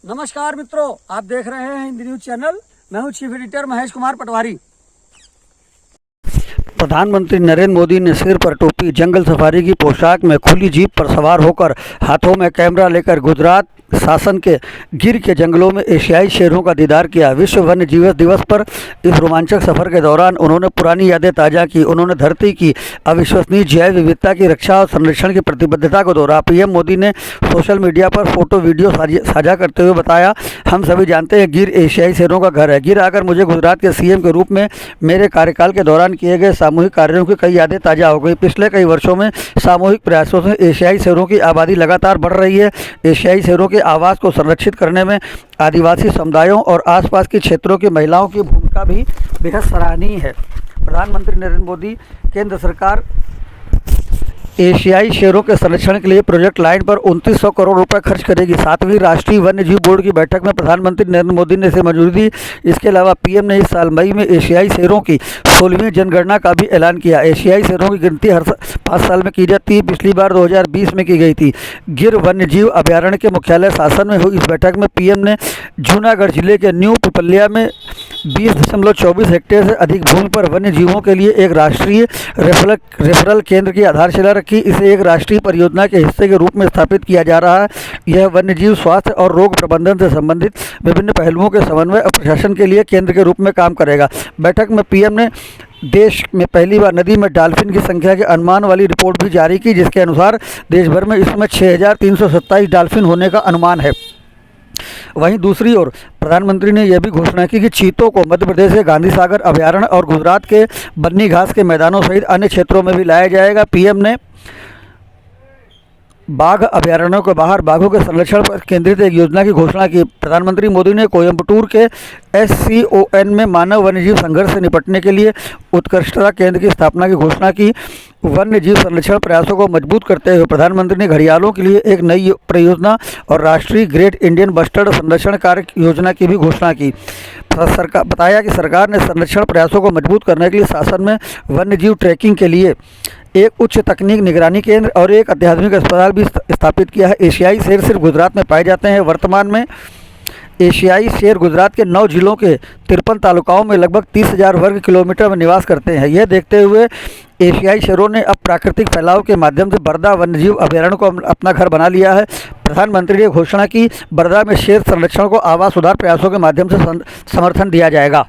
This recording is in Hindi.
नमस्कार मित्रों, आप देख रहे हैं हिंदी न्यूज चैनल। मैं हूं चीफ एडिटर महेश कुमार पटवारी। प्रधानमंत्री नरेंद्र मोदी ने सिर पर टोपी, जंगल सफारी की पोशाक में खुली जीप पर सवार होकर हाथों में कैमरा लेकर गुजरात शासन के गिर के जंगलों में एशियाई शेरों का दीदार किया। विश्व वन्य जीव दिवस पर इस रोमांचक सफर के दौरान उन्होंने पुरानी यादें ताज़ा की। उन्होंने धरती की अविश्वसनीय जैव विविधता की रक्षा और संरक्षण की प्रतिबद्धता को दोहराया। पीएम मोदी ने सोशल मीडिया पर फोटो वीडियो साझा करते हुए बताया, हम सभी जानते हैं गिर एशियाई शेरों का घर है। गिर आकर मुझे गुजरात के सीएम के रूप में मेरे कार्यकाल के दौरान किए गए सामूहिक कार्यों की कई यादें ताज़ा हो गई। पिछले कई वर्षों में सामूहिक प्रयासों से एशियाई शेरों की आबादी लगातार बढ़ रही है। एशियाई शेरों के आवास को संरक्षित करने में आदिवासी समुदायों और आसपास के क्षेत्रों की महिलाओं की भूमिका भी बेहद सराहनीय है। प्रधानमंत्री नरेंद्र मोदी केंद्र सरकार एशियाई शेरों के संरक्षण के लिए प्रोजेक्ट लाइन पर 2900 करोड़ रुपए खर्च करेगी। 7वीं राष्ट्रीय वन्य जीव बोर्ड की बैठक में प्रधानमंत्री नरेंद्र मोदी ने इसे मंजूरी दी। इसके अलावा पीएम ने इस साल मई में एशियाई शेरों की 16वीं जनगणना का भी ऐलान किया। एशियाई शेरों की गिनती हर 5 साल में की जाती है। पिछली बार 2020 में की गई थी। गिर वन्य जीव अभ्यारण्य के मुख्यालय शासन में हुई इस बैठक में पीएम ने जूनागढ़ जिले के न्यू पिपलिया में 20.24 हेक्टेयर से अधिक भूमि पर वन्य जीवों के लिए एक राष्ट्रीय रेफरल केंद्र की आधारशिला रखी। इसे एक राष्ट्रीय परियोजना के हिस्से के रूप में स्थापित किया जा रहा है। यह वन्य जीव स्वास्थ्य और रोग प्रबंधन से संबंधित विभिन्न पहलुओं के समन्वय और प्रशासन के लिए केंद्र के रूप में काम करेगा। बैठक में पीएम ने देश में पहली बार नदी में डॉल्फिन की संख्या के अनुमान वाली रिपोर्ट भी जारी की, जिसके अनुसार देश भर में इस समय 6327 डॉल्फिन होने का अनुमान है। वहीं दूसरी ओर प्रधानमंत्री ने यह भी घोषणा की कि चीतों को मध्य प्रदेश के गांधी सागर अभ्यारण्य और गुजरात के बन्नी घास के मैदानों सहित अन्य क्षेत्रों में भी लाया जाएगा। पीएम ने बाघ अभ्यारण्यों के बाहर बाघों के संरक्षण पर केंद्रित एक योजना की घोषणा की। प्रधानमंत्री मोदी ने कोयम्बटूर के SCON में मानव वन्यजीव संघर्ष से निपटने के लिए उत्कृष्टता केंद्र की स्थापना की घोषणा की। वन्य जीव संरक्षण प्रयासों को मजबूत करते हुए प्रधानमंत्री ने घड़ियालों के लिए एक नई परियोजना और राष्ट्रीय ग्रेट इंडियन बस्टर्ड संरक्षण कार्य योजना की भी घोषणा की। बताया कि सरकार ने संरक्षण प्रयासों को मजबूत करने के लिए शासन में वन्य जीव ट्रैकिंग के लिए एक उच्च तकनीक निगरानी केंद्र और एक अत्याधुनिक अस्पताल भी स्थापित किया है। एशियाई शेर सिर्फ गुजरात में पाए जाते हैं। वर्तमान में एशियाई शेर गुजरात के 9 जिलों के 53 तालुकाओं में लगभग 30,000 वर्ग किलोमीटर में निवास करते हैं। यह देखते हुए एशियाई शेरों ने अब प्राकृतिक फैलाव के माध्यम से बरदा वन्यजीव अभ्यारण्य को अपना घर बना लिया है। प्रधानमंत्री ने घोषणा की, बरदा में शेर संरक्षण को आवास सुधार प्रयासों के माध्यम से समर्थन दिया जाएगा।